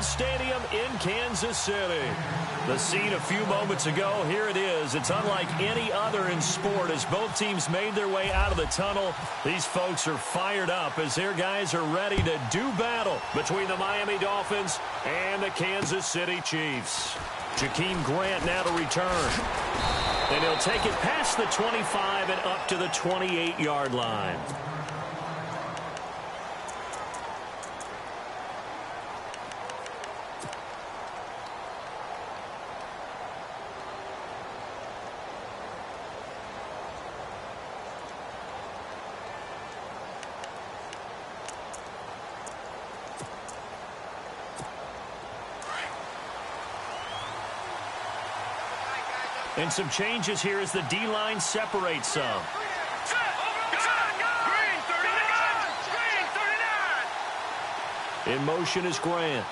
Stadium in Kansas City. The scene a few moments ago, here it is. It's unlike any other in sport as both teams made their way out of the tunnel. These folks are fired up as their guys are ready to do battle between the Miami Dolphins and the Kansas City Chiefs. Jakeem Grant now to return. And he'll take it past the 25 and up to the 28-yard line. And some changes here as the D-line separates some. In motion is Grant.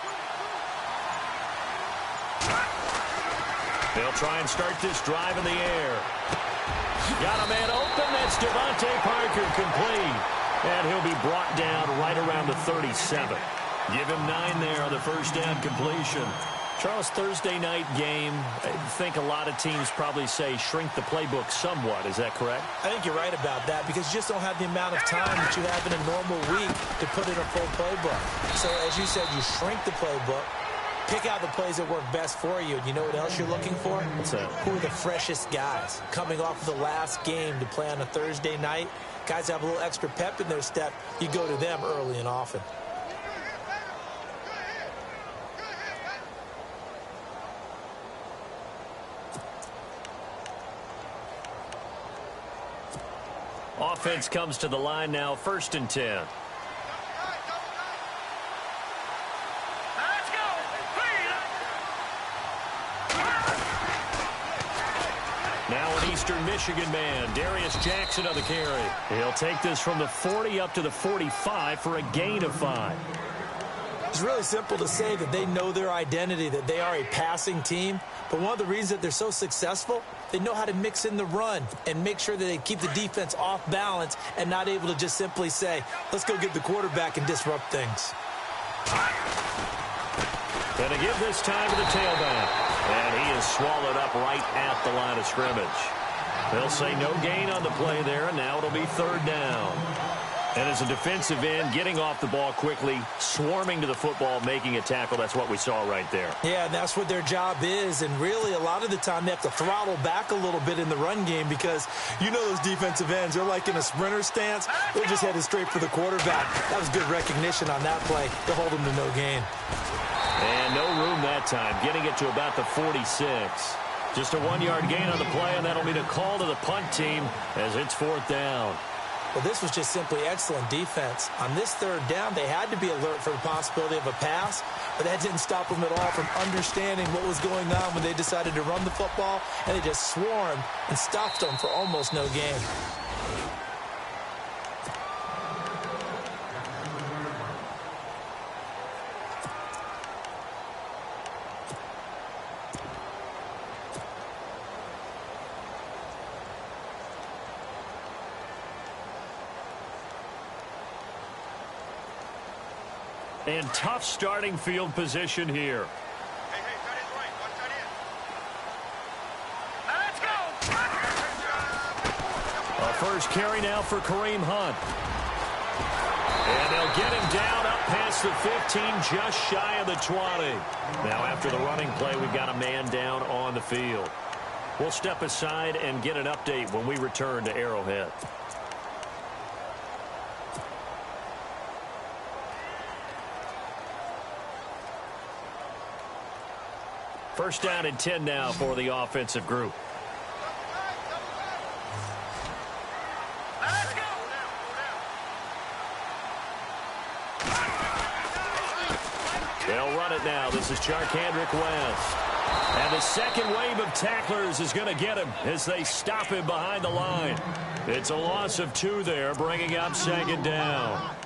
They'll try and start this drive in the air. Got a man open. That's Devontae Parker complete. And he'll be brought down right around the 37. Give him 9 there on the first down completion. Charles, Thursday night game, I think a lot of teams probably say shrink the playbook somewhat. Is that correct? I think you're right about that because you just don't have the amount of time that you have in a normal week to put in a full playbook. So, as you said, you shrink the playbook, pick out the plays that work best for you. And you know what else you're looking for? What's that? Who are the freshest guys coming off of the last game to play on a Thursday night? Guys have a little extra pep in their step. You go to them early and often. Offense comes to the line now, 1st and 10. Let's go. Now an Eastern Michigan man, Darius Jackson on the carry. He'll take this from the 40 up to the 45 for a gain of 5. It's really simple to say that they know their identity, that they are a passing team. But one of the reasons that they're so successful, they know how to mix in the run and make sure that they keep the defense off balance and not able to just simply say, let's go get the quarterback and disrupt things. Going to give this time to the tailback. And he is swallowed up right at the line of scrimmage. They'll say no gain on the play there, and now it'll be 3rd down. And as a defensive end, getting off the ball quickly, swarming to the football, making a tackle, that's what we saw right there. Yeah, and that's what their job is. And really, a lot of the time, they have to throttle back a little bit in the run game because you know those defensive ends, they're like in a sprinter stance. They're just headed straight for the quarterback. That was good recognition on that play to hold them to no gain. And no room that time, getting it to about the 46. Just a 1-yard gain on the play, and that'll be the call to the punt team as it's 4th down. Well, this was just simply excellent defense. On this 3rd down, they had to be alert for the possibility of a pass, but that didn't stop them at all from understanding what was going on when they decided to run the football, and they just swarmed and stopped them for almost no gain. And tough starting field position here. Hey, tight end's right. One tight end. Let's go. A first carry now for Kareem Hunt. And they'll get him down up past the 15, just shy of the 20. Now after the running play, we've got a man down on the field. We'll step aside and get an update when we return to Arrowhead. First down and 10 now for the offensive group. Let's go. They'll run it now. This is Charkandrick West. And the second wave of tacklers is going to get him as they stop him behind the line. It's a loss of 2 there, bringing up 2nd down.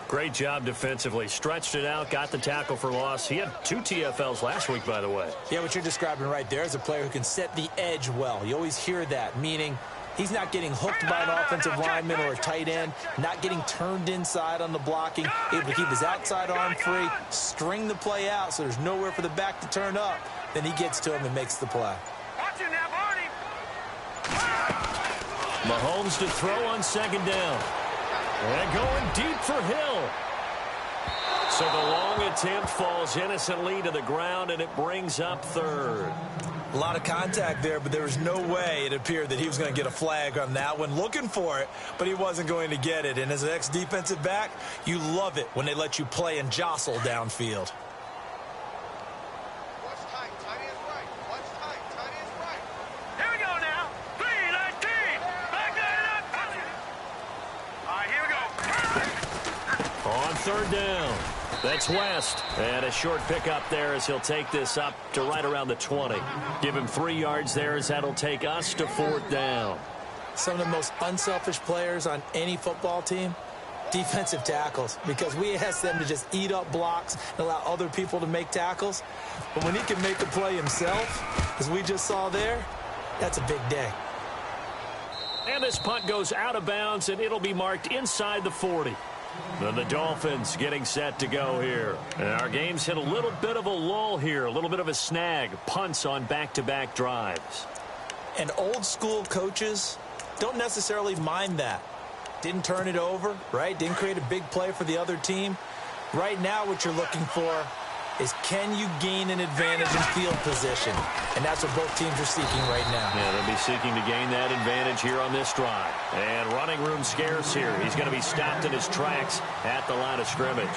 Great job defensively. Stretched it out, got the tackle for loss. He had 2 TFLs last week, by the way. Yeah, what you're describing right there is a player who can set the edge well. You always hear that, meaning He's not getting hooked by an offensive lineman or a tight end, not getting turned inside on the blocking, able to keep his outside arm free, string the play out so there's nowhere for the back to turn up. Then he gets to him and makes the play. Mahomes to throw on second down. And going deep for Hill. So the long attempt falls innocently to the ground, and it brings up third. A lot of contact there, but there was no way it appeared that he was going to get a flag on that one. Looking for it, but he wasn't going to get it. And as an ex-defensive back, you love it when they let you play and jostle downfield. Third down. That's West. And a short pickup there as he'll take this up to right around the 20. Give him 3 yards there as that'll take us to fourth down. Some of the most unselfish players on any football team, defensive tackles, because we ask them to just eat up blocks and allow other people to make tackles. But when he can make a play himself, as we just saw there, that's a big day. And this punt goes out of bounds, and it'll be marked inside the 40. Then the Dolphins getting set to go here. And our game's hit a little bit of a lull here, a little bit of a snag. Punts on back-to-back drives. And old-school coaches don't necessarily mind that. Didn't turn it over, right? Didn't create a big play for the other team. Right now what you're looking for is can you gain an advantage in field position? And that's what both teams are seeking right now. Yeah, they'll be seeking to gain that advantage here on this drive. And running room scarce here. He's going to be stopped in his tracks at the line of scrimmage.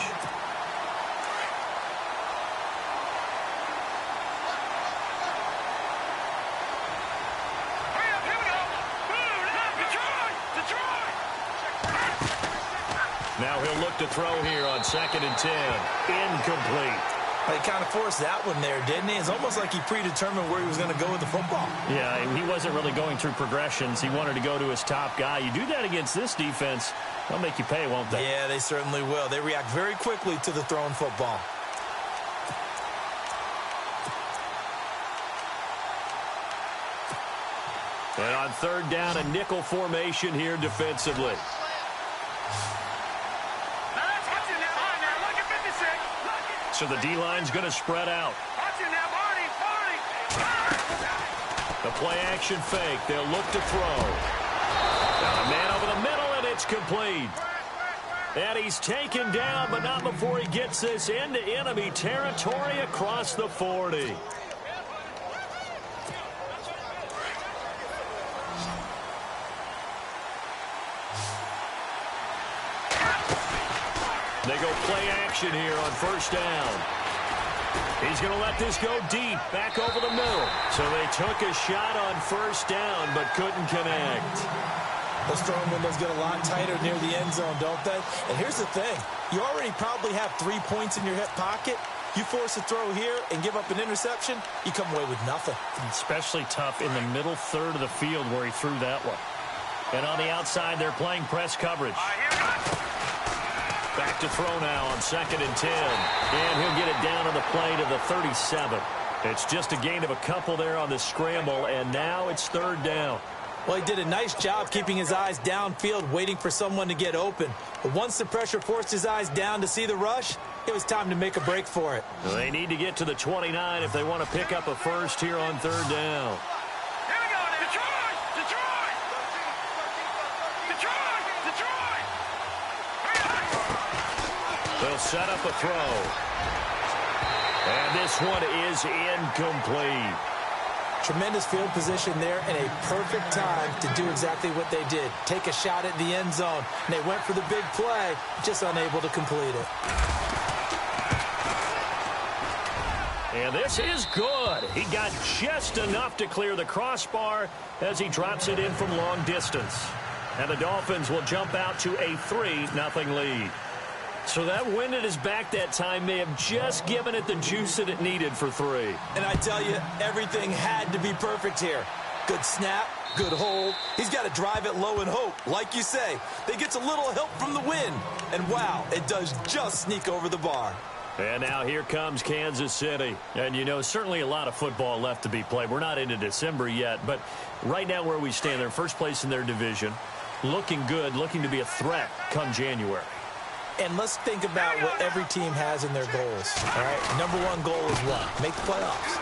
Now he'll look to throw here on 2nd and 10. Incomplete. He kind of forced that one there, didn't he? It's almost like he predetermined where he was going to go with the football. Yeah, he wasn't really going through progressions. He wanted to go to his top guy. You do that against this defense, they'll make you pay, won't they? Yeah, they certainly will. They react very quickly to the thrown football. And on third down, a nickel formation here defensively. So the D-line's going to spread out. The play action fake. They'll look to throw. Now a man over the middle, and it's complete. And he's taken down, but not before he gets this into enemy territory across the 40. They go play action here on first down. He's going to let this go deep, back over the middle. So they took a shot on first down, but couldn't connect. Those throwing windows get a lot tighter near the end zone, don't they? And here's the thing. You already probably have 3 points in your hip pocket. You force a throw here and give up an interception, you come away with nothing. Especially tough in the middle third of the field where he threw that one. And on the outside, they're playing press coverage. Back to throw now on 2nd and 10. And he'll get it down on the play to the 37. It's just a gain of a couple there on the scramble, and now it's third down. Well, he did a nice job keeping his eyes downfield, waiting for someone to get open. But once the pressure forced his eyes down to see the rush, it was time to make a break for it. Well, they need to get to the 29 if they want to pick up a first here on third down. They'll set up a throw. And this one is incomplete. Tremendous field position there and a perfect time to do exactly what they did. Take a shot at the end zone. And they went for the big play, just unable to complete it. And this is good. He got just enough to clear the crossbar as he drops it in from long distance. And the Dolphins will jump out to a 3-0 lead. So that wind at his back that time may have just given it the juice that it needed for 3. And I tell you, everything had to be perfect here. Good snap, good hold. He's got to drive it low and hope. Like you say, they get a little help from the wind. And wow, it does just sneak over the bar. And now here comes Kansas City. And, you know, certainly a lot of football left to be played. We're not into December yet, but right now where we stand, they're first place in their division, looking good, looking to be a threat come January. And let's think about what every team has in their goals, all right? Number one goal is what? Make the playoffs.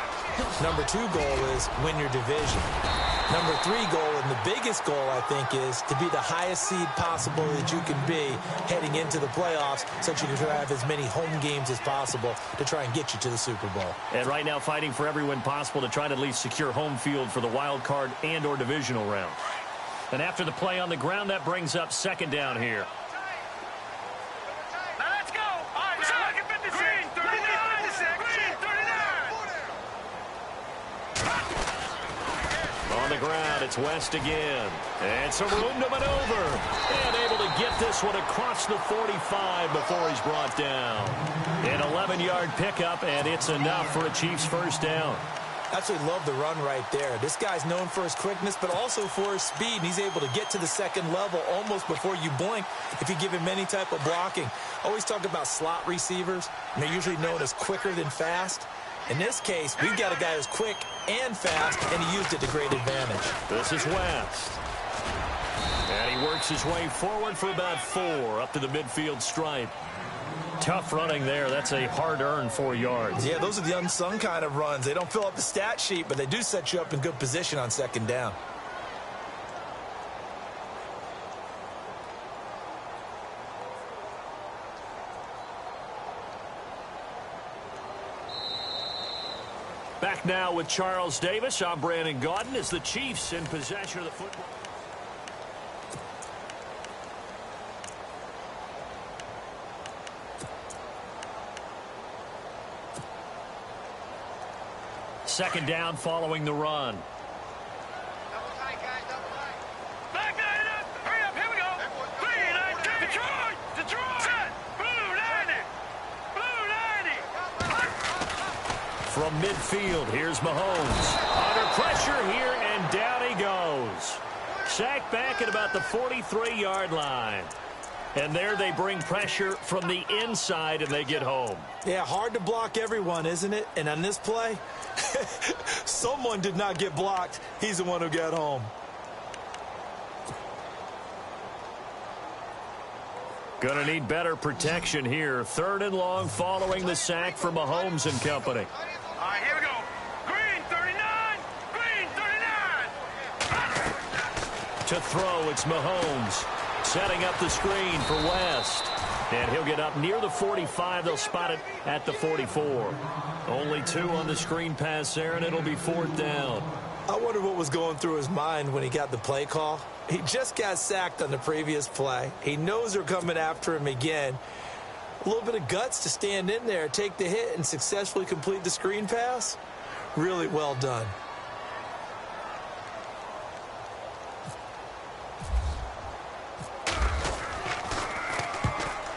Number two goal is win your division. Number three goal, and the biggest goal, I think, is to be the highest seed possible that you can be heading into the playoffs so that you can try to have as many home games as possible to try and get you to the Super Bowl. And right now fighting for every win possible to try to at least secure home field for the wild card and or divisional round. And after the play on the ground, that brings up second down here. On the ground, it's West again. And some room to maneuver. And able to get this one across the 45 before he's brought down. An 11-yard pickup, and it's enough for a Chiefs first down. Absolutely love the run right there. This guy's known for his quickness, but also for his speed. And he's able to get to the second level almost before you blink if you give him any type of blocking. Always talk about slot receivers, and they're usually known as quicker than fast. In this case, we've got a guy who's quick and fast, and he used it to great advantage. This is West. And he works his way forward for about 4 up to the midfield stripe. Tough running there. That's a hard-earned 4 yards. Yeah, those are the unsung kind of runs. They don't fill up the stat sheet, but they do set you up in good position on second down. Back now with Charles Davis. I'm Brandon Gaudin as the Chiefs in possession of the football. Second down following the run. Double tight, guys, double tight. Back that up. Hurry up, here we go. 3, 9, Detroit, Detroit. Set. Blue 90. Blue 90. From midfield, here's Mahomes. Under pressure here, and down he goes. Sacked back at about the 43-yard line. And there they bring pressure from the inside, and they get home. Yeah, hard to block everyone, isn't it? And on this play, someone did not get blocked. He's the one who got home. Gonna need better protection here. 3rd and long following the sack from Mahomes and company. All right, here we go. Green 39. Green 39. To throw, it's Mahomes. Setting up the screen for West. And he'll get up near the 45. They'll spot it at the 44. Only 2 on the screen pass there, and it'll be 4th down. I wonder what was going through his mind when he got the play call. He just got sacked on the previous play. He knows they're coming after him again. A little bit of guts to stand in there, take the hit, and successfully complete the screen pass. Really well done.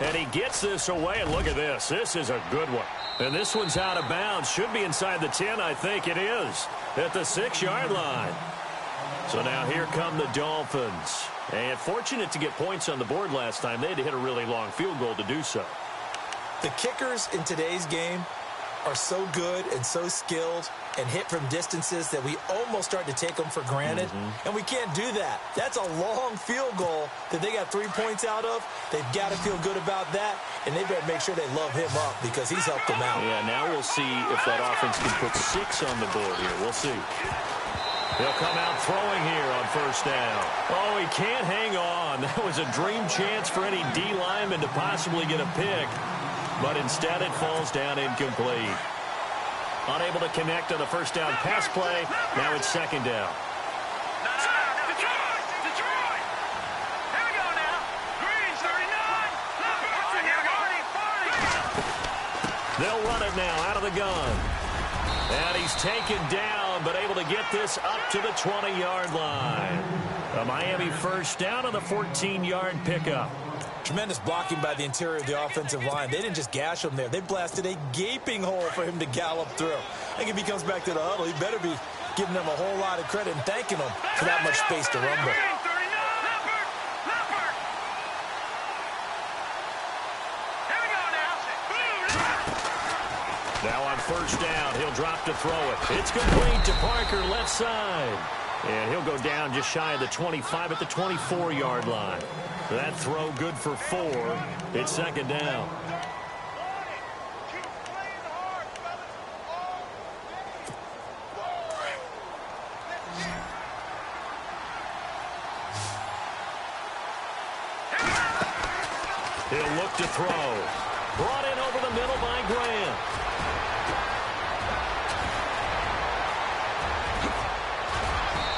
And he gets this away, and look at this. This is a good one. And this one's out of bounds. Should be inside the 10, I think it is, at the 6-yard line. So now here come the Dolphins. And fortunate to get points on the board last time. They had to hit a really long field goal to do so. The kickers in today's game are so good and so skilled and hit from distances that we almost start to take them for granted. And we can't do that. That's a long field goal that they got 3 points out of. They've got to feel good about that, and they better make sure they love him up because he's helped them out. Yeah, now we'll see if that offense can put 6 on the board here. We'll see. He'll come out throwing here on 1st down. Oh, he can't hang on. That was a dream chance for any D lineman to possibly get a pick. But instead it falls down incomplete. Unable to connect on the 1st down pass play. Now it's 2nd down. Detroit, Detroit. Here we go now. Green 39. Here we go. 40. They'll run it now out of the gun. And he's taken down, but able to get this up to the 20-yard line. A Miami 1st down on the 14-yard pickup. Tremendous blocking by the interior of the offensive line. They didn't just gash him there. They blasted a gaping hole for him to gallop through. I think if he comes back to the huddle, he better be giving them a whole lot of credit and thanking them for that much space to rumble. first down. He'll drop to throw it. It's complete to Parker, left side. And he'll go down just shy of the 25 at the 24-yard line. That throw good for 4. It's second down. He'll look to throw. Brought in over the middle by Grant.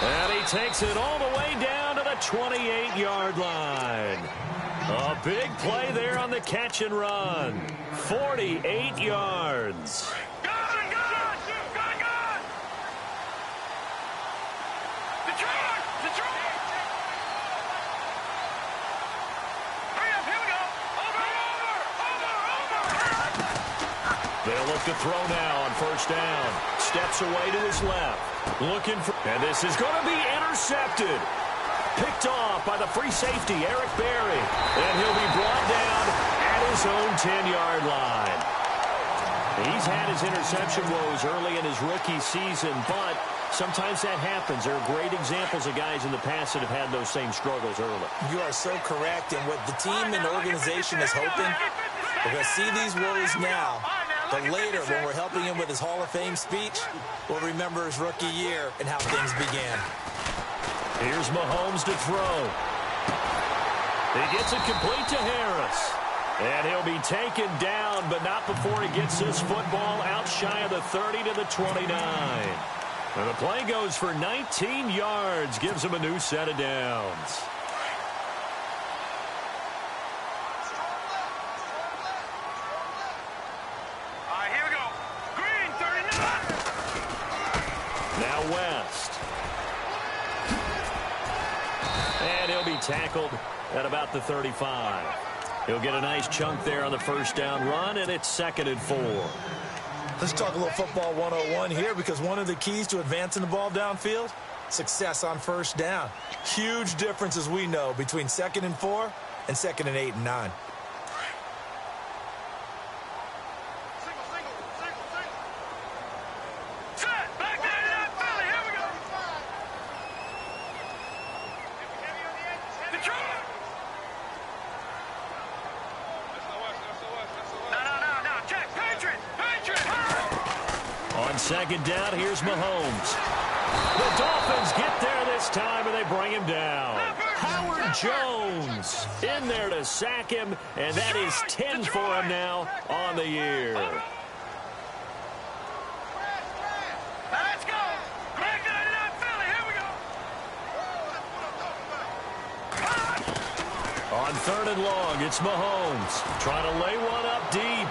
And he takes it all the way down to the 28-yard line. A big play there on the catch and run. 48 yards. They'll look to throw now on first down. Steps away to his left. Looking for... And this is going to be intercepted. Picked off by the free safety, Eric Berry. And he'll be brought down at his own 10-yard line. He's had his interception woes early in his rookie season, but sometimes that happens. There are great examples of guys in the past that have had those same struggles early. You are so correct. And what the team and the organization is hoping, we're going to see these woes now. But later, when we're helping him with his Hall of Fame speech, we'll remember his rookie year and how things began. Here's Mahomes to throw. He gets it complete to Harris. And he'll be taken down, but not before he gets this football out shy of the 30 to the 29. And the play goes for 19 yards, gives him a new set of downs. West. And he'll be tackled at about the 35. He'll get a nice chunk there on the first down run, and it's 2nd and 4. Let's talk a little football 101 here, because one of the keys to advancing the ball downfield, success on first down. Huge difference, as we know, between 2nd and 4 and 2nd and 8 and 9. Second down, here's Mahomes. The Dolphins get there this time, and they bring him down. Howard Jones in there to sack him, and that is 10 for him now on the year. Let's go. Back 99 Philly, here we go. On 3rd and long, it's Mahomes trying to lay one up deep.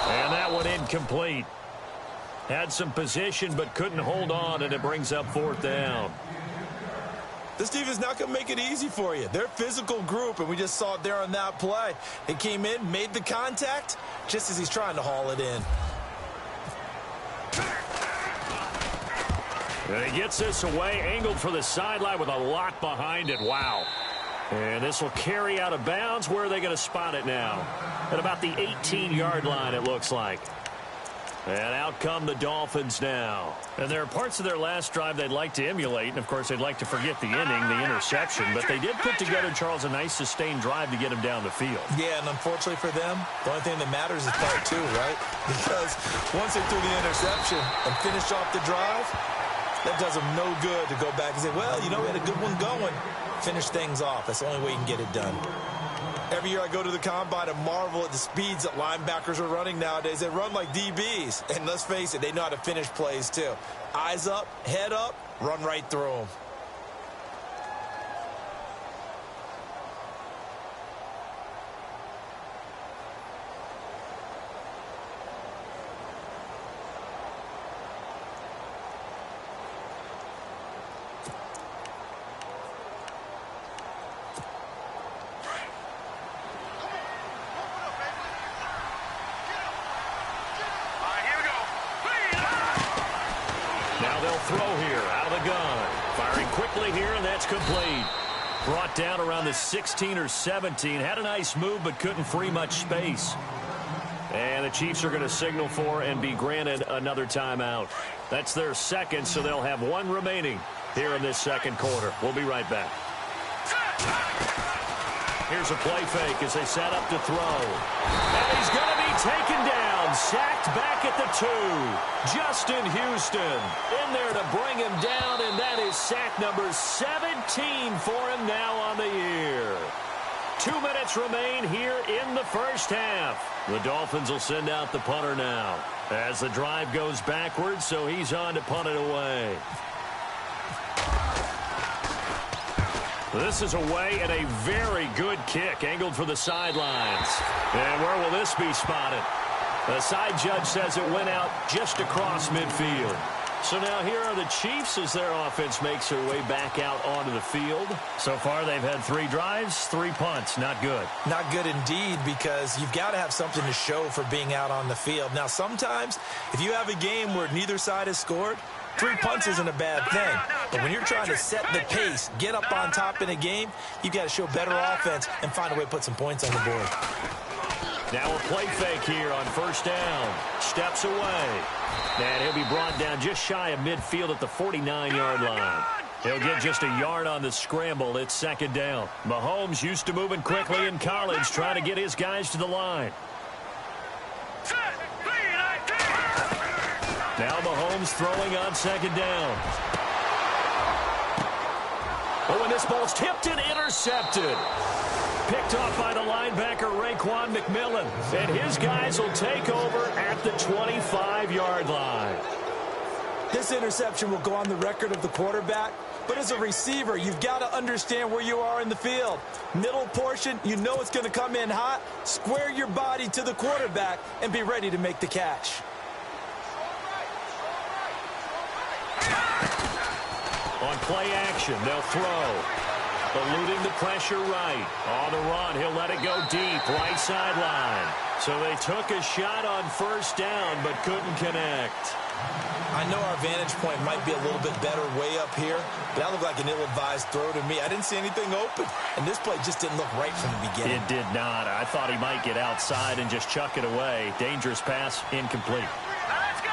And that one incomplete. Had some position, but couldn't hold on, and it brings up 4th down. This team is not going to make it easy for you. They're a physical group, and we just saw it there on that play. He came in, made the contact, just as he's trying to haul it in. And he gets this away, angled for the sideline with a lot behind it. Wow. And this will carry out of bounds. Where are they going to spot it now? At about the 18-yard line, it looks like. And out come the Dolphins now. And there are parts of their last drive they'd like to emulate. And, of course, they'd like to forget the inning, the interception. But they did put together, Charles, a nice sustained drive to get him down the field. Yeah, and unfortunately for them, the only thing that matters is part 2, right? Because once they threw the interception and finished off the drive, that does them no good to go back and say, well, you know, we had a good one going. Finish things off. That's the only way you can get it done. Every year I go to the combine and marvel at the speeds that linebackers are running nowadays. They run like DBs. And let's face it, they know how to finish plays too. Eyes up, head up, run right through them. Throw here out of the gun. Firing quickly here, and that's complete. Brought down around the 16 or 17. Had a nice move, but couldn't free much space. And the Chiefs are going to signal for and be granted another timeout. That's their second, so they'll have one remaining here in this second quarter. We'll be right back. Here's a play fake as they set up to throw. And he's going to be taken down, sacked back at the 2. Justin Houston in there to bring him down, and that is sack number 17 for him now on the year. 2 minutes remain here in the first half. The Dolphins will send out the punter now as the drive goes backwards, so he's on to punt it away. This is away and a very good kick, angled for the sidelines. And where will this be spotted? The side judge says it went out just across midfield. So now here are the Chiefs as their offense makes their way back out onto the field. So far they've had 3 drives, 3 punts. Not good. Not good indeed, because you've got to have something to show for being out on the field. Now sometimes if you have a game where neither side has scored, 3 punts isn't a bad thing. But when you're trying to set the pace, get up on top in a game, you've got to show better offense and find a way to put some points on the board. Now a play fake here on first down. Steps away. And he'll be brought down just shy of midfield at the 49-yard line. He'll get just a yard on the scramble. It's second down. Mahomes used to moving quickly in college, trying to get his guys to the line. Now Mahomes throwing on second down. Oh, and this ball's tipped and intercepted. Picked off by the linebacker, Raekwon McMillan. And his guys will take over at the 25-yard line. This interception will go on the record of the quarterback. But as a receiver, you've got to understand where you are in the field. Middle portion, you know it's going to come in hot. Square your body to the quarterback and be ready to make the catch. On play action, they'll throw. Eluding the pressure right. On the run, he'll let it go deep, right sideline. So they took a shot on first down, but couldn't connect. I know our vantage point might be a little bit better way up here, but that looked like an ill-advised throw to me. I didn't see anything open, and this play just didn't look right from the beginning. It did not. I thought he might get outside and just chuck it away. Dangerous pass, incomplete. Let's go.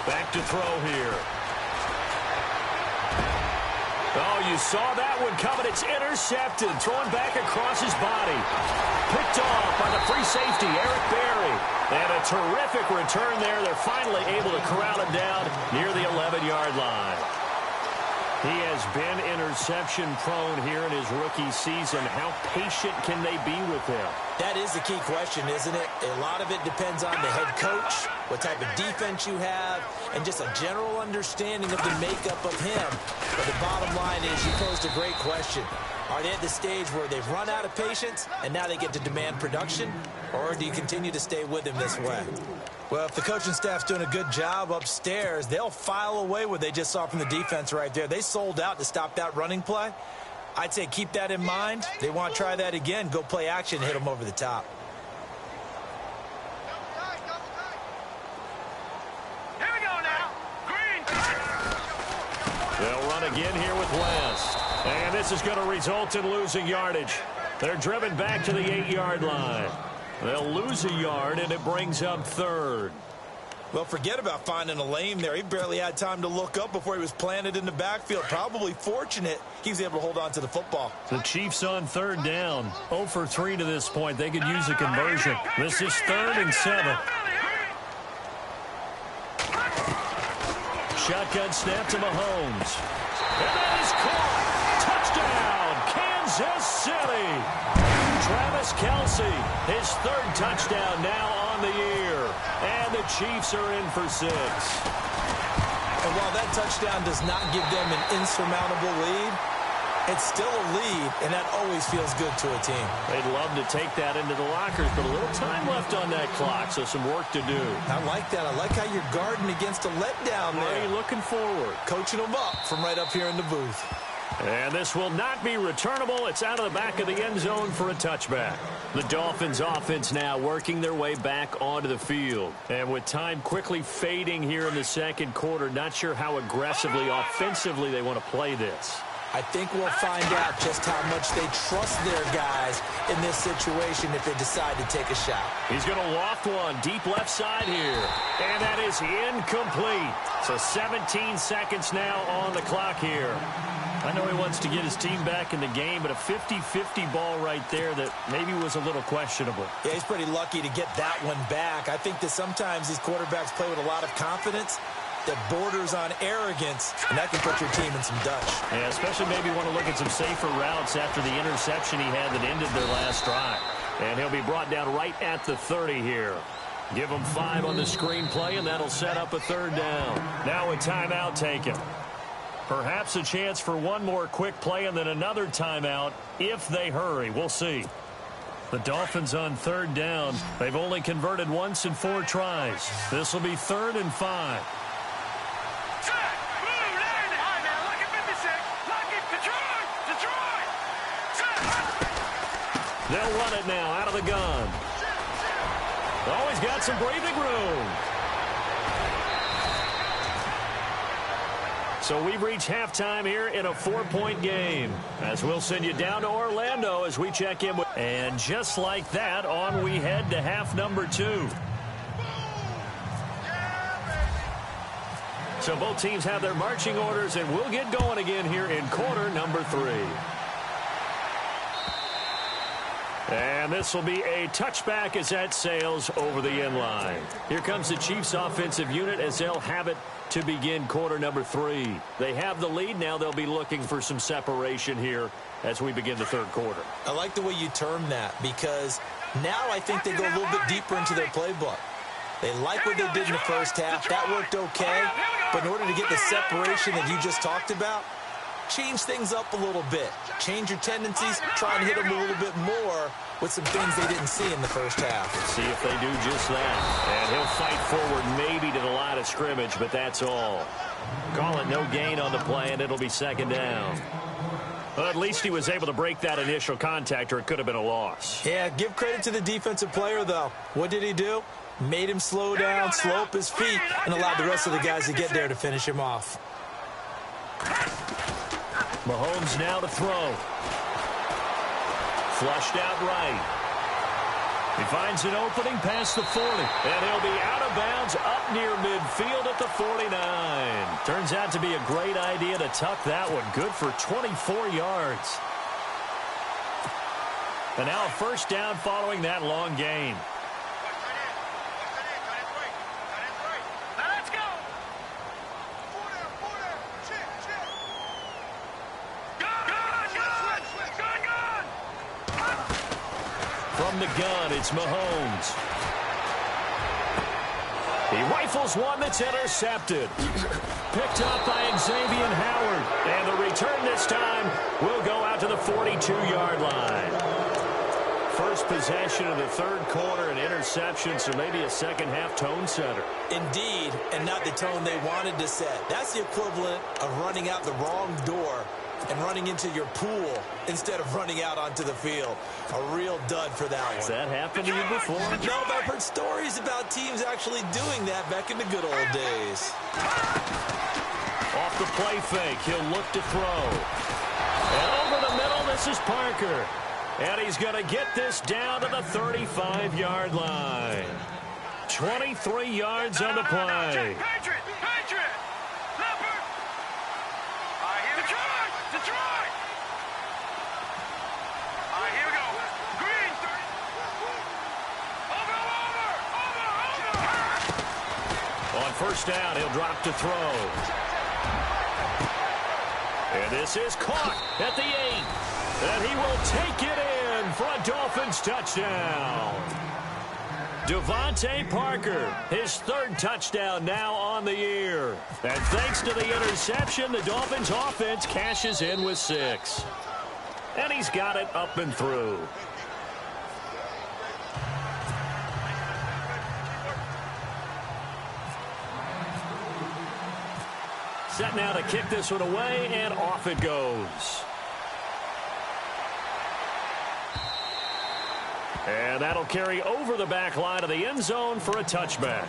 Back to throw here. Oh, you saw that one coming. It's intercepted. Thrown back across his body. Picked off by the free safety, Eric Berry. And a terrific return there. They're finally able to corral him down near the 11-yard line. He has been interception-prone here in his rookie season. How patient can they be with him? That is the key question, isn't it? A lot of it depends on the head coach, what type of defense you have, and just a general understanding of the makeup of him. But the bottom line is, you posed a great question. Are they at the stage where they've run out of patience and now they get to demand production? Or do you continue to stay with him this way? Well, if the coaching staff's doing a good job upstairs, they'll file away what they just saw from the defense right there. They sold out to stop that running play. I'd say keep that in mind. They want to try that again. Go play action and hit them over the top. Here we go now. Green. They'll run again here with West. And this is going to result in losing yardage. They're driven back to the 8-yard line. They'll lose a yard, and it brings up third. Well, forget about finding a lane there. He barely had time to look up before he was planted in the backfield. Probably fortunate he was able to hold on to the football. The Chiefs on third down. 0 for 3 to this point. They could use a conversion. This is 3rd and 7. Shotgun snap to Mahomes. And that is caught. Touchdown, Kansas City. Travis Kelce, his 3rd touchdown now on the year. And the Chiefs are in for 6. And while that touchdown does not give them an insurmountable lead, it's still a lead, and that always feels good to a team. They'd love to take that into the lockers, but a little time left on that clock, so some work to do. I like that. I like how you're guarding against a letdown there. Already looking forward. Coaching them up from right up here in the booth. And this will not be returnable. It's out of the back of the end zone for a touchback. The Dolphins offense now working their way back onto the field. And with time quickly fading here in the second quarter, not sure how aggressively, offensively they want to play this. I think we'll find out just how much they trust their guys in this situation if they decide to take a shot. He's going to loft one deep left side here. And that is incomplete. So 17 seconds now on the clock here. I know he wants to get his team back in the game, but a 50-50 ball right there that maybe was a little questionable. Yeah, he's pretty lucky to get that one back. I think that sometimes these quarterbacks play with a lot of confidence that borders on arrogance, and that can put your team in some Dutch. Yeah, especially maybe want to look at some safer routes after the interception he had that ended their last drive. And he'll be brought down right at the 30 here. Give him 5 on the screenplay, and that'll set up a third down. Now a timeout taken. Perhaps a chance for one more quick play and then another timeout if they hurry. We'll see. The Dolphins on third down. They've only converted once in 4 tries. This will be 3rd and 5. They'll run it now out of the gun. Oh, he's got some breathing room. So we've reached halftime here in a 4-point game. As we'll send you down to Orlando as we check in. And just like that, on we head to half number 2. So both teams have their marching orders, and we'll get going again here in quarter number 3. And this will be a touchback as that sails over the end line. Here comes the Chiefs offensive unit as they'll have it to begin quarter number 3. They have the lead. Now they'll be looking for some separation here as we begin the third quarter. I like the way you term that because now I think they go a little bit deeper into their playbook. They like what they did in the first half. That worked okay. But in order to get the separation that you just talked about, change things up a little bit. Change your tendencies. Try and hit them a little bit more with some things they didn't see in the first half. See if they do just that. And he'll fight forward maybe to the line of scrimmage, but that's all. Call it no gain on the play, and it'll be 2nd down. Well, at least he was able to break that initial contact, or it could have been a loss. Yeah, give credit to the defensive player, though. What did he do? Made him slow down, slow up his feet, and allowed the rest of the guys to get there to finish him off. Mahomes now to throw. Flushed out right. He finds an opening past the 40. And he'll be out of bounds up near midfield at the 49. Turns out to be a great idea to tuck that one. Good for 24 yards. And now a first down following that long gain. From the gun, it's Mahomes. He rifles one that's intercepted. Picked up by Xavier Howard. And the return this time will go out to the 42-yard line. First possession of the third quarter, an interception, so maybe a second-half tone setter. Indeed, and not the tone they wanted to set. That's the equivalent of running out the wrong door and running into your pool instead of running out onto the field. A real dud for that one. Has that happened to you before? No, but I've heard stories about teams actually doing that back in the good old days. Off the play fake, he'll look to throw. And over the middle, this is Parker. And he's going to get this down to the 35-yard line. 23 yards on the play. On first down, he'll drop to throw. And this is caught at the 8. And he will take it in for a Dolphins touchdown. Devontae Parker, his 3rd touchdown now on the year. And thanks to the interception, the Dolphins offense cashes in with 6. And he's got it up and through. Set now to kick this one away, and off it goes. And that'll carry over the back line of the end zone for a touchback.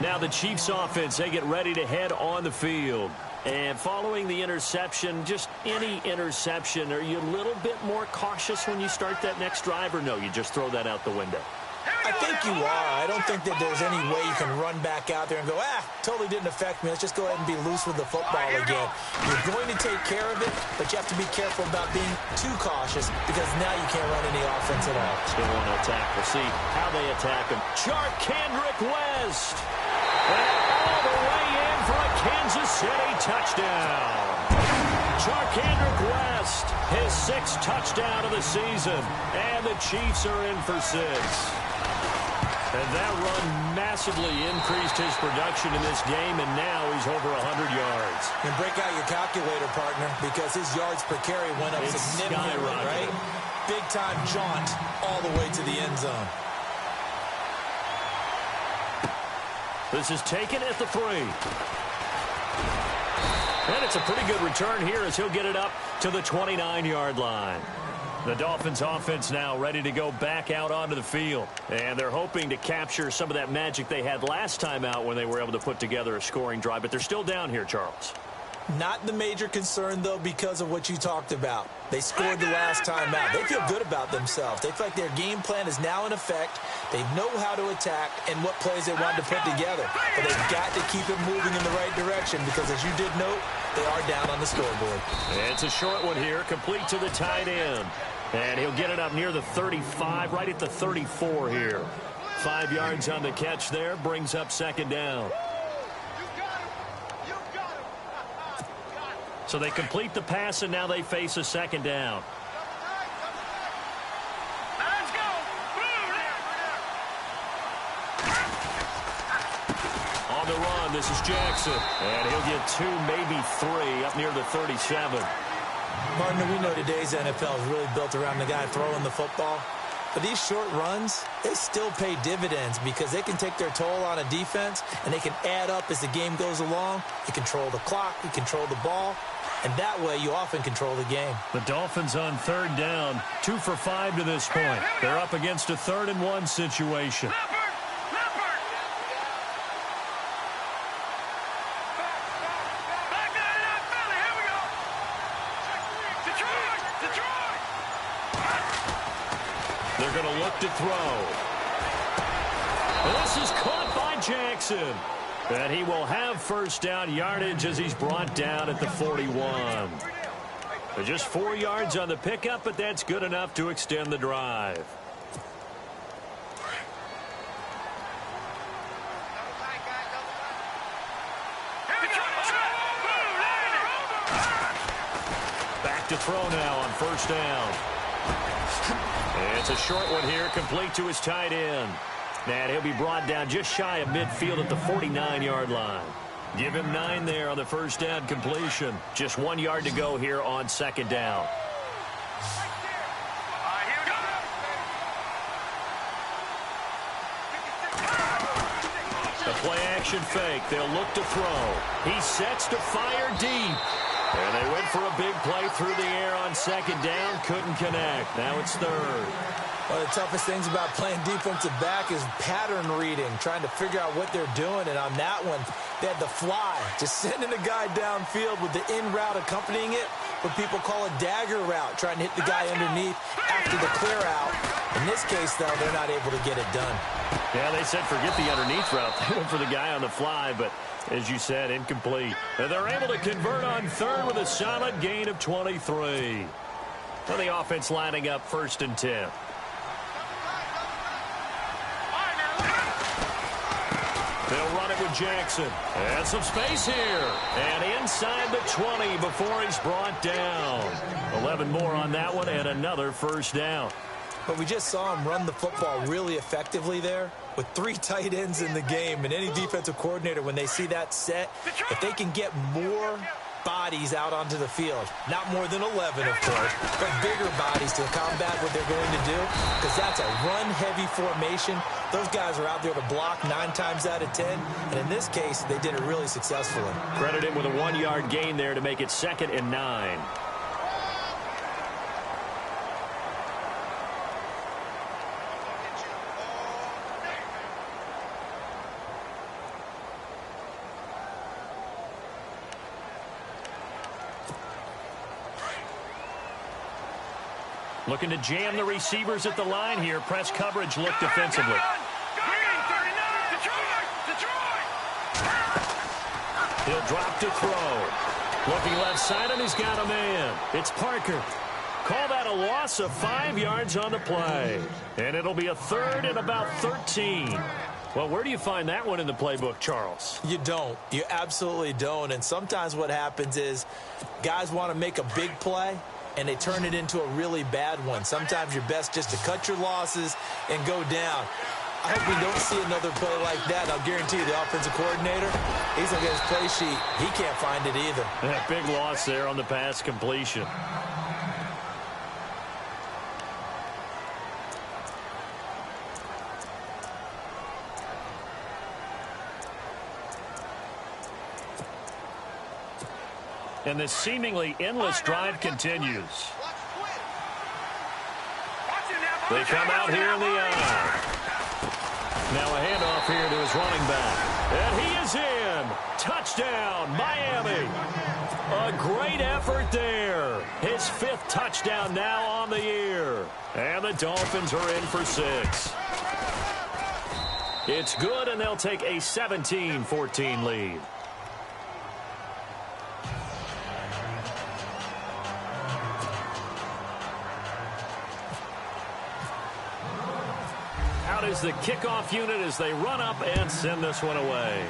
Now the Chiefs offense, they get ready to head on the field. And following the interception, just any interception, are you a little bit more cautious when you start that next drive, or no, you just throw that out the window? I think you are. I don't think that there's any way you can run back out there and go, totally didn't affect me. Let's just go ahead and be loose with the football again. You're going to take care of it, but you have to be careful about being too cautious because now you can't run any offense at all. Still want to attack. We'll see how they attack him. Charkandrick West. And all the way in for a Kansas City touchdown. Charkandrick West, his 6th touchdown of the season. And the Chiefs are in for 6. And that run massively increased his production in this game, and now he's over 100 yards. And break out your calculator, partner, because his yards per carry went up significantly, right? Big-time jaunt all the way to the end zone. This is taken at the 3. And it's a pretty good return here as he'll get it up to the 29-yard line. The Dolphins offense now ready to go back out onto the field. And they're hoping to capture some of that magic they had last time out when they were able to put together a scoring drive. But they're still down here, Charles. Not the major concern, though, because of what you talked about. They scored the last time out. They feel good about themselves. They feel like their game plan is now in effect. They know how to attack and what plays they want to put together. But they've got to keep it moving in the right direction because, as you did note, they are down on the scoreboard. It's a short one here, complete to the tight end. And he'll get it up near the 35, right at the 34 here. 5 yards on the catch there, brings up 2nd down. So they complete the pass, and now they face a 2nd down. Let's go. On the run, this is Jackson. And he'll get 2, maybe 3, up near the 37. Partner, we know today's NFL is really built around the guy throwing the football. But these short runs, they still pay dividends because they can take their toll on a defense, and they can add up as the game goes along. You control the clock, you control the ball, and that way you often control the game. The Dolphins on 3rd down, 2 for 5 to this point. They're up against a 3rd and 1 situation. They're going to look to throw. This is caught by Jackson. And he will have 1st down yardage as he's brought down at the 41. Just 4 yards on the pickup, but that's good enough to extend the drive. Back to throw now on 1st down. It's a short one here, complete to his tight end. And he'll be brought down just shy of midfield at the 49-yard line. Give him 9 there on the 1st down completion. Just 1 yard to go here on 2nd down. The play-action fake. They'll look to throw. He sets to fire deep. And they went for a big play through the air on 2nd down. Couldn't connect. Now it's 3rd. One of the toughest things about playing defensive back is pattern reading, trying to figure out what they're doing. And on that one, they had the fly, just sending a guy downfield with the in route accompanying it, what people call a dagger route, trying to hit the guy underneath after the clear out. In this case, though, they're not able to get it done. Yeah, they said forget the underneath route. They went for the guy on the fly, but as you said, incomplete. And they're able to convert on 3rd with a solid gain of 23. Well, the offense lining up 1st and 10. They'll run it with Jackson. And some space here. And inside the 20 before he's brought down. 11 more on that one and another 1st down. But we just saw him run the football really effectively there with 3 tight ends in the game. And any defensive coordinator, when they see that set, if they can get more bodies out onto the field, not more than 11, of course, but bigger bodies to combat what they're going to do, because that's a run-heavy formation. Those guys are out there to block 9 times out of 10, and in this case, they did it really successfully. Credit him with a 1-yard gain there to make it 2nd and 9. Looking to jam the receivers at the line here. Press coverage look defensively. He'll drop to throw. Looking left side, and he's got a man. It's Parker. Call that a loss of 5 yards on the play. And it'll be a third and about 13. Well, where do you find that one in the playbook, Charles? You don't. You absolutely don't. And sometimes what happens is guys want to make a big play, and they turn it into a really bad one. Sometimes you're best just to cut your losses and go down. I hope we don't see another play like that. I'll guarantee you the offensive coordinator, he's looking at his play sheet. He can't find it either. Yeah, big loss there on the pass completion. And this seemingly endless drive continues. They come out here in the eye. Now a handoff here to his running back. And he is in. Touchdown, Miami. A great effort there. His 5th touchdown now on the year. And the Dolphins are in for 6. It's good, and they'll take a 17-14 lead. Out is the kickoff unit as they run up and send this one away.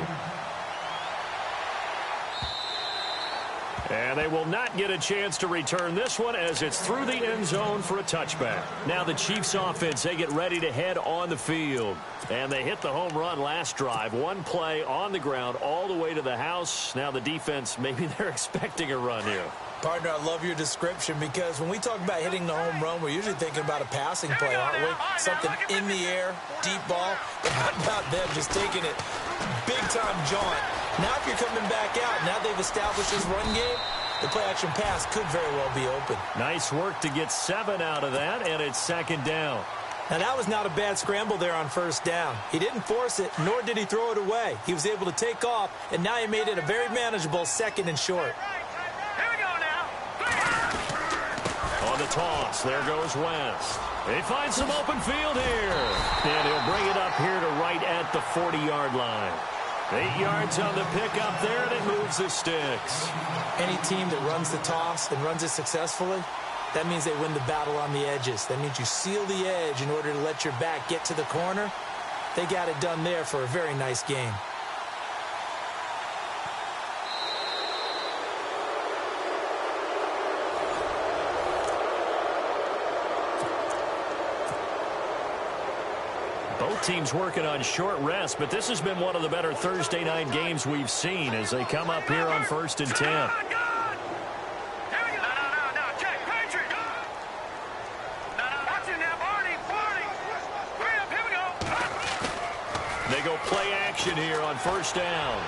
And they will not get a chance to return this one as it's through the end zone for a touchback. Now the Chiefs offense, they get ready to head on the field. And they hit the home run last drive. One play on the ground all the way to the house. Now the defense, maybe they're expecting a run here. Partner, I love your description because when we talk about hitting the home run, we're usually thinking about a passing play, aren't we? Something in the air, deep ball. But how about them just taking it big-time jaunt? Now if you're coming back out, now they've established this run game, the play-action pass could very well be open. Nice work to get 7 out of that, and it's 2nd down. Now that was not a bad scramble there on 1st down. He didn't force it, nor did he throw it away. He was able to take off, and now he made it a very manageable 2nd and short. On the toss, there goes West. They find some open field here. And he'll bring it up here to right at the 40-yard line. 8 yards on the pickup there, and it moves the sticks. Any team that runs the toss and runs it successfully, that means they win the battle on the edges. That means you seal the edge in order to let your back get to the corner. They got it done there for a very nice game. Both teams working on short rest, but this has been one of the better Thursday night games we've seen as they come up here on 1st and 10. They go play action here on 1st down.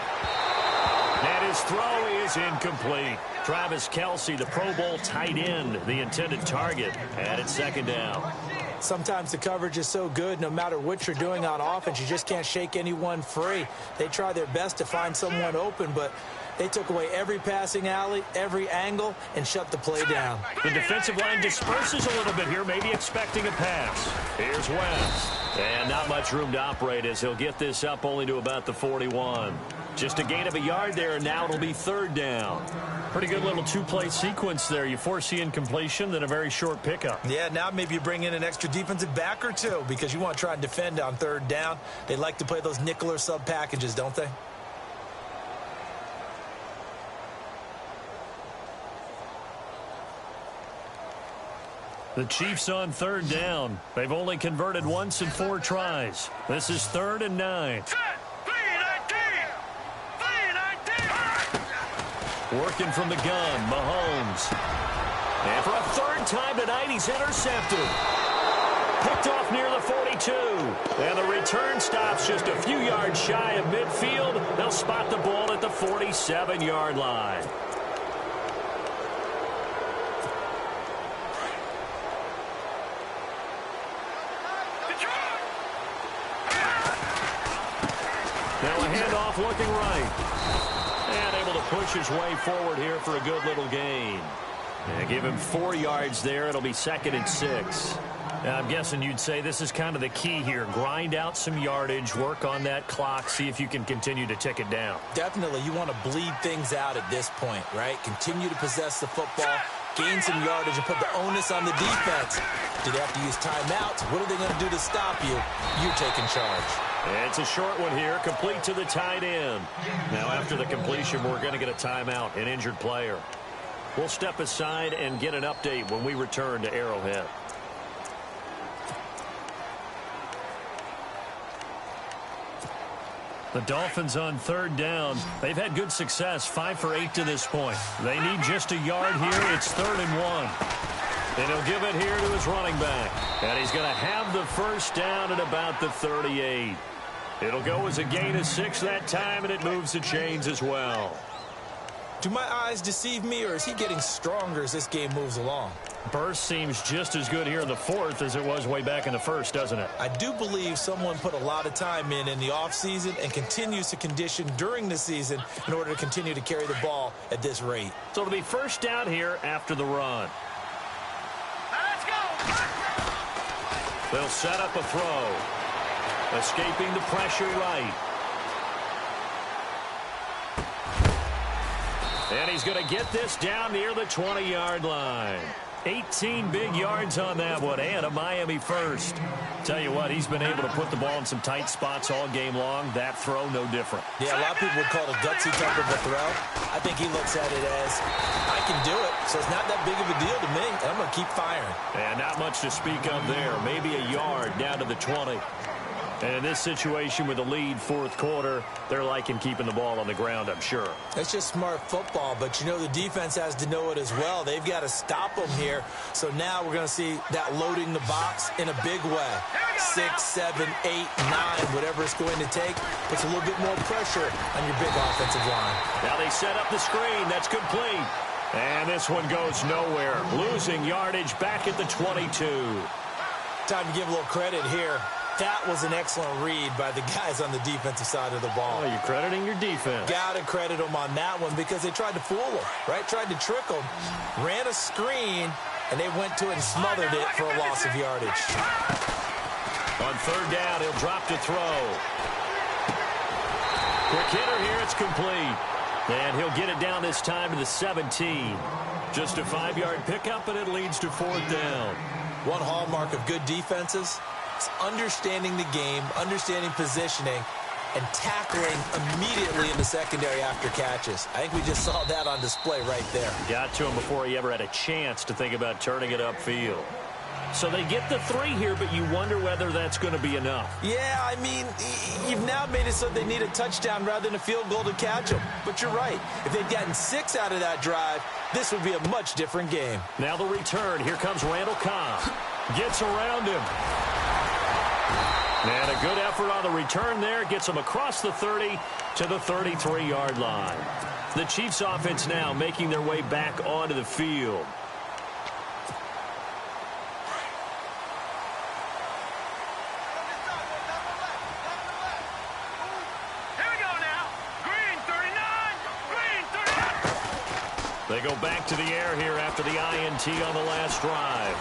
And his throw is incomplete. Travis Kelce, the Pro Bowl tight end, the intended target, and it's 2nd down. Sometimes the coverage is so good, no matter what you're doing on offense, you just can't shake anyone free. They try their best to find someone open, but they took away every passing alley, every angle, and shut the play down. The defensive line disperses a little bit here, maybe expecting a pass. Here's West. And not much room to operate as he'll get this up only to about the 41. Just a gain of a yard there, and now it'll be 3rd down. Pretty good little 2-play sequence there. You force the incompletion, then a very short pickup. Yeah, now maybe you bring in an extra defensive back or two because you want to try and defend on 3rd down. They like to play those nickel or sub packages, don't they? The Chiefs on 3rd down. They've only converted once in 4 tries. This is 3rd and 9. Working from the gun, Mahomes. And for a 3rd time tonight, he's intercepted. Picked off near the 42. And the return stops just a few yards shy of midfield. They'll spot the ball at the 47-yard line. Now a handoff looking right. And able to push his way forward here for a good little gain. Yeah, give him 4 yards there. It'll be 2nd and 6. Now, I'm guessing you'd say this is kind of the key here. Grind out some yardage, work on that clock, see if you can continue to tick it down. Definitely. You want to bleed things out at this point, right? Continue to possess the football, gain some yardage, and put the onus on the defense. Do they have to use timeouts? What are they going to do to stop you? You're taking charge. It's a short one here, complete to the tight end. Now, after the completion, we're going to get a timeout, an injured player. We'll step aside and get an update when we return to Arrowhead. The Dolphins on 3rd down. They've had good success, 5 for 8 to this point. They need just a yard here. It's 3rd and 1. And he'll give it here to his running back. And he's going to have the first down at about the 38. It'll go as a gain of 6 that time, and it moves the chains as well. Do my eyes deceive me, or is he getting stronger as this game moves along? Burst seems just as good here in the 4th as it was way back in the 1st, doesn't it? I do believe someone put a lot of time in the offseason and continues to condition during the season in order to continue to carry the ball at this rate. So it'll be first down here after the run. Let's go. They'll set up a throw. Escaping the pressure right. And he's going to get this down near the 20-yard line. 18 big yards on that one, and a Miami first. Tell you what, he's been able to put the ball in some tight spots all game long. That throw, no different. Yeah, a lot of people would call it a gutsy type of a throw. I think he looks at it as, I can do it, so it's not that big of a deal to me, and I'm going to keep firing. And not much to speak of there. Maybe a yard down to the 20. And in this situation with a lead 4th quarter, they're liking keeping the ball on the ground, I'm sure. That's just smart football, but you know the defense has to know it as well. They've got to stop them here. So now we're going to see that loading the box in a big way. 6, 7, 8, 9, whatever it's going to take, puts a little bit more pressure on your big offensive line. Now they set up the screen. That's complete. And this one goes nowhere. Losing yardage back at the 22. Time to give a little credit here. That was an excellent read by the guys on the defensive side of the ball. Oh, you're crediting your defense. Got to credit them on that one because they tried to fool them, right? Tried to trick them. Ran a screen, and they went to it and smothered it for a loss of yardage. On 3rd down, he'll drop to throw. Quick hitter here, it's complete. And he'll get it down this time to the 17. Just a 5-yard pickup, and it leads to 4th down. One hallmark of good defenses is understanding the game, understanding positioning, and tackling immediately in the secondary after catches. I think we just saw that on display right there. Got to him before he ever had a chance to think about turning it upfield. So they get the 3 here, but you wonder whether that's going to be enough. Yeah, I mean, you've now made it so they need a touchdown rather than a field goal to catch them. But you're right. If they'd gotten 6 out of that drive, this would be a much different game. Now the return. Here comes Randall Cobb. Gets around him. And a good effort on the return there. Gets him across the 30 to the 33-yard line. The Chiefs offense now making their way back onto the field. They go back to the air here after the INT on the last drive.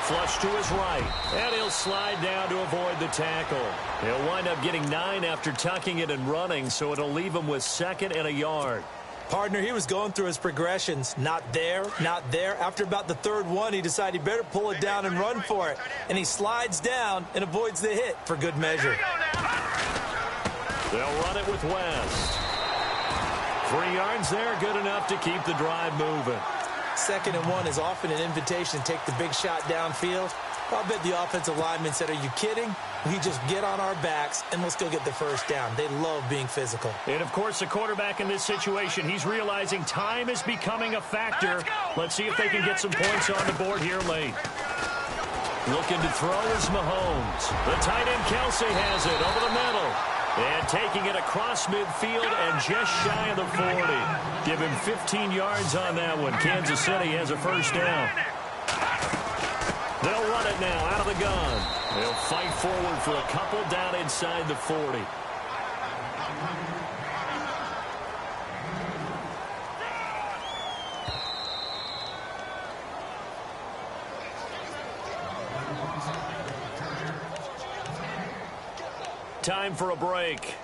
Flush to his right, and he'll slide down to avoid the tackle. He'll wind up getting 9 after tucking it and running, so it'll leave him with 2nd and a yard. Partner, he was going through his progressions. Not there, not there. After about the 3rd one, he decided he better pull it down and run for it. And he slides down and avoids the hit for good measure. They'll run it with West. 3 yards there, good enough to keep the drive moving. 2nd and 1 is often an invitation to take the big shot downfield. I bet the offensive lineman said, are you kidding? We just get on our backs and let's go get the first down. They love being physical. And, of course, the quarterback in this situation, he's realizing time is becoming a factor. Let's see if they can get some points on the board here late. Looking to throw is Mahomes. The tight end Kelsey has it over the middle. And taking it across midfield and just shy of the 40. Give him 15 yards on that one. Kansas City has a first down. They'll run it now out of the gun. They'll fight forward for a couple down inside the 40. time for a break.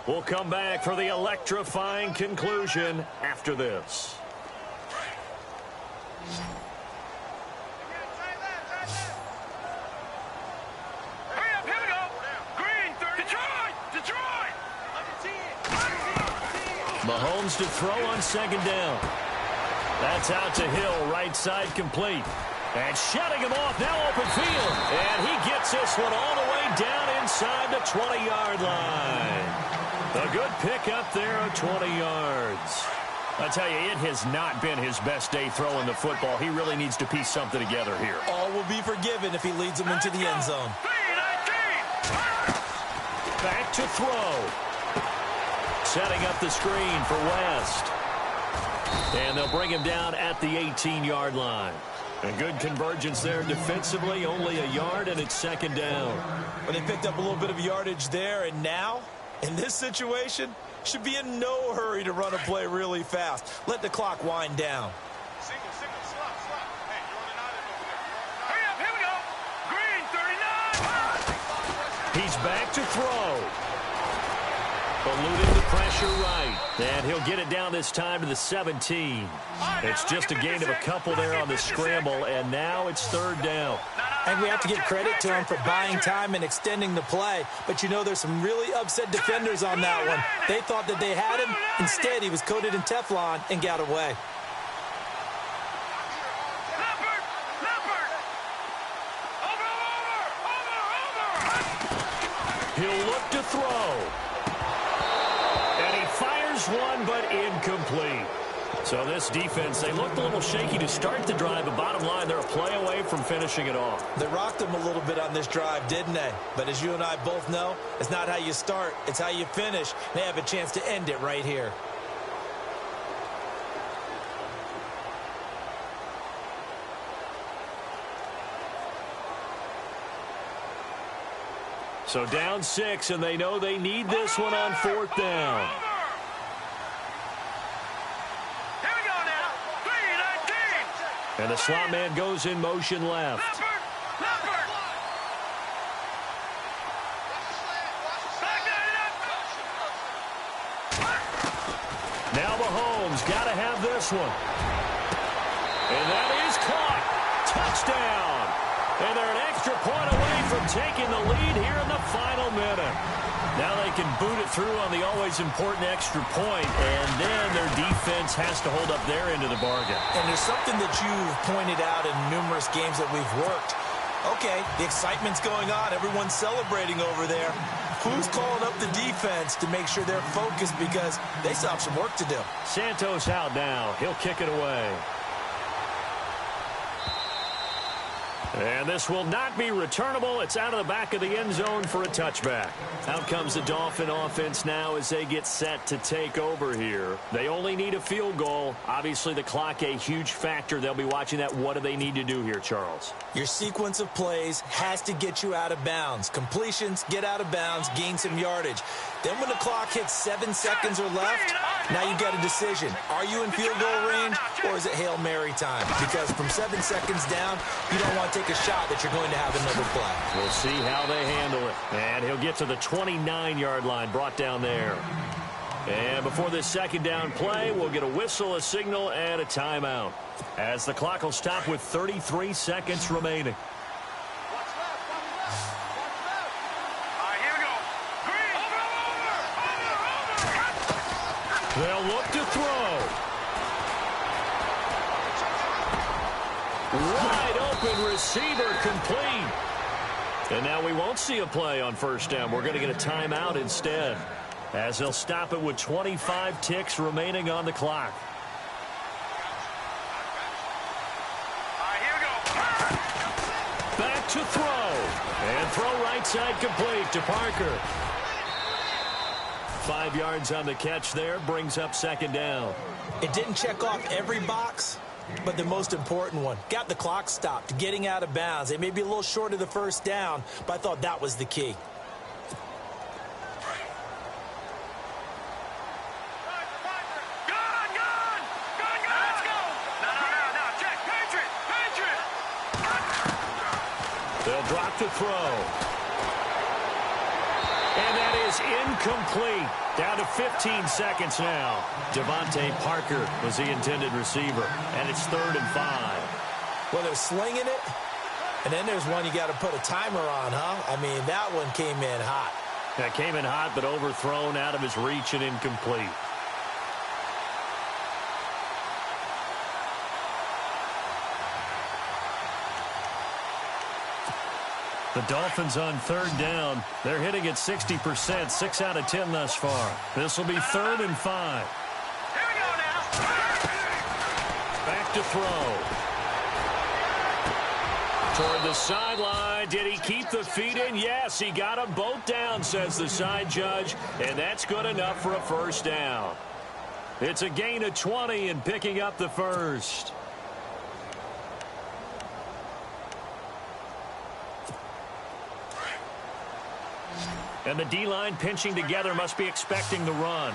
We'll come back for the electrifying conclusion after this. Hurry up, here we go. Green, 30. Detroit. Mahomes to throw on second down. That's out to Hill, right side complete. And shutting him off, now open field. And he gets this one all the way down inside the 20-yard line. A good pick up there of 20 yards. I tell you, it has not been his best day throwing the football. He really needs to piece something together here. All will be forgiven if he leads them into the end zone. Back to throw. Setting up the screen for West. And they'll bring him down at the 18-yard line. A good convergence there defensively, only a yard, and it's second down. Well, they picked up a little bit of yardage there, and now, in this situation, should be in no hurry to run a play really fast. Let the clock wind down. Single, slop. Hey, you're running out of Hurry up, here we go. Green, 39. He's back to throw. Eluding the pressure right. And he'll get it down this time to the 17. It's just a gain of a couple there on the scramble, and now it's third down. I think we have to give credit to him for buying time and extending the play. But, you know, there's some really upset defenders on that one. They thought that they had him. Instead, he was coated in Teflon and got away. He'll look to throw. And he fires one, but incomplete. So this defense, they looked a little shaky to start the drive, but bottom line, they're a play away from finishing it off. They rocked him a little bit on this drive, didn't they? But as you and I both know, it's not how you start, it's how you finish. They have a chance to end it right here. So down 6, and they know they need this one on fourth down. And the slot man goes in motion left. Now Mahomes got to have this one. And that is caught. Touchdown. And they're an extra point away from taking the lead here in the final minute. Now they can boot it through on the always important extra point, and then their defense has to hold up their end of the bargain. And there's something that you've pointed out in numerous games that we've worked. Okay, the excitement's going on. Everyone's celebrating over there. Who's calling up the defense to make sure they're focused, because they still have some work to do? Santos out now. He'll kick it away. And this will not be returnable. It's out of the back of the end zone for a touchback. Out comes the Dolphin offense now as they get set to take over here. They only need a field goal. Obviously, the clock a huge factor. They'll be watching that. What do they need to do here, Charles? Your sequence of plays has to get you out of bounds. Completions, get out of bounds, gain some yardage. Then when the clock hits 7 seconds or left, now you've got a decision. Are you in field goal range, or is it Hail Mary time? Because from 7 seconds down, you don't want to take a shot that you're going to have another play. We'll see how they handle it. And he'll get to the 29-yard line, brought down there. And before this second down play, we'll get a whistle, a signal, and a timeout, as the clock will stop with 33 seconds remaining. They'll look to throw. Wide open receiver, complete. And now we won't see a play on first down. We're going to get a timeout instead, as they'll stop it with 25 ticks remaining on the clock. Back to throw. And throw right side complete to Parker. 5 yards on the catch there, brings up second down. It didn't check off every box, but the most important one. Got the clock stopped, getting out of bounds. They may be a little short of the first down, but I thought that was the key. They'll drop to throw. And that is incomplete. Down to 15 seconds now. Devontae Parker was the intended receiver. And it's 3rd and 5. Well, they're slinging it. And then there's one you got to put a timer on, huh? I mean, that one came in hot. That came in hot, but overthrown, out of his reach, and incomplete. The Dolphins on 3rd down. They're hitting at 60%, 6 out of 10 thus far. This will be 3rd and 5. Here we go now. Back to throw. Toward the sideline. Did he keep the feet in? Yes, he got them both down, says the side judge, and that's good enough for a 1st down. It's a gain of 20 and picking up the 1st. And the D-line pinching together, must be expecting the run.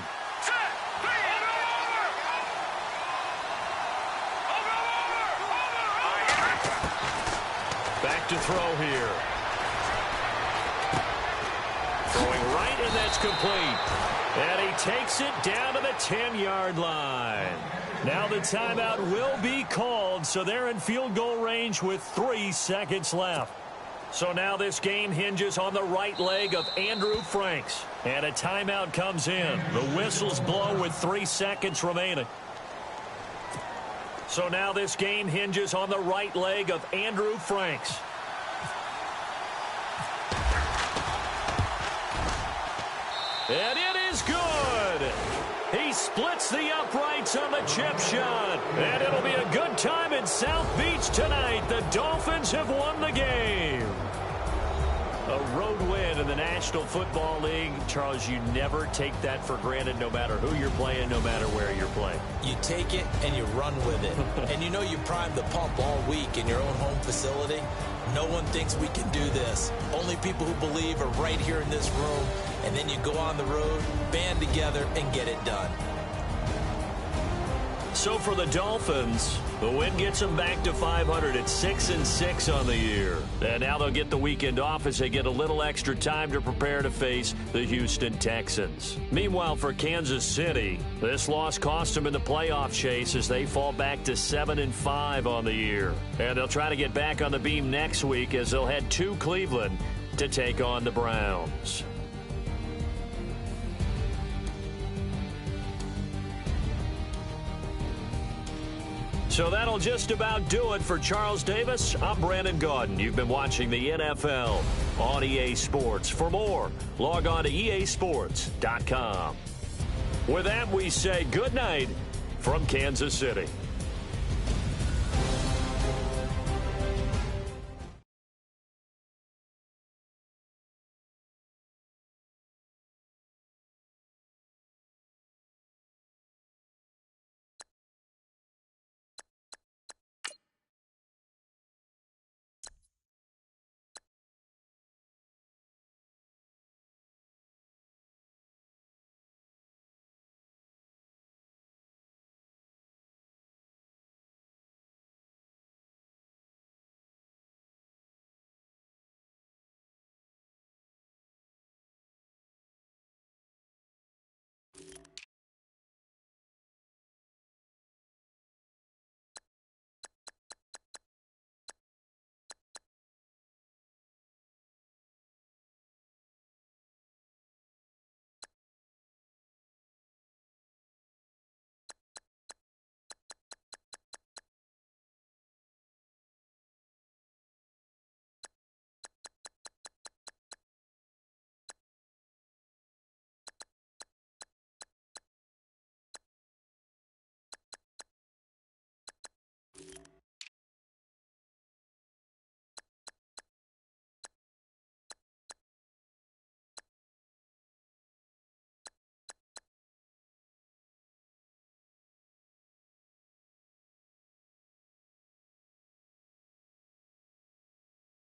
Back to throw here. Throwing right, and that's complete. And he takes it down to the 10-yard line. Now the timeout will be called, so they're in field goal range with 3 seconds left. So now this game hinges on the right leg of Andrew Franks. And a timeout comes in. The whistles blow with 3 seconds remaining. So now this game hinges on the right leg of Andrew Franks. And it is good. He splits the uprights on the chip shot. And it'll be a good time in South Beach tonight. The Dolphins have won the game. A road win in the National Football League. Charles, you never take that for granted, no matter who you're playing, no matter where you're playing. You take it and you run with it. And you know you primed the pump all week in your own home facility. No one thinks we can do this. Only people who believe are right here in this room. And then you go on the road, band together, and get it done. So for the Dolphins, the win gets them back to 500 at 6-6 on the year. And now they'll get the weekend off as they get a little extra time to prepare to face the Houston Texans. Meanwhile, for Kansas City, this loss cost them in the playoff chase as they fall back to 7-5 on the year. And they'll try to get back on the beam next week as they'll head to Cleveland to take on the Browns. So that'll just about do it for Charles Davis. I'm Brandon Gaudin. You've been watching the NFL on EA Sports. For more, log on to easports.com. With that, we say good night from Kansas City.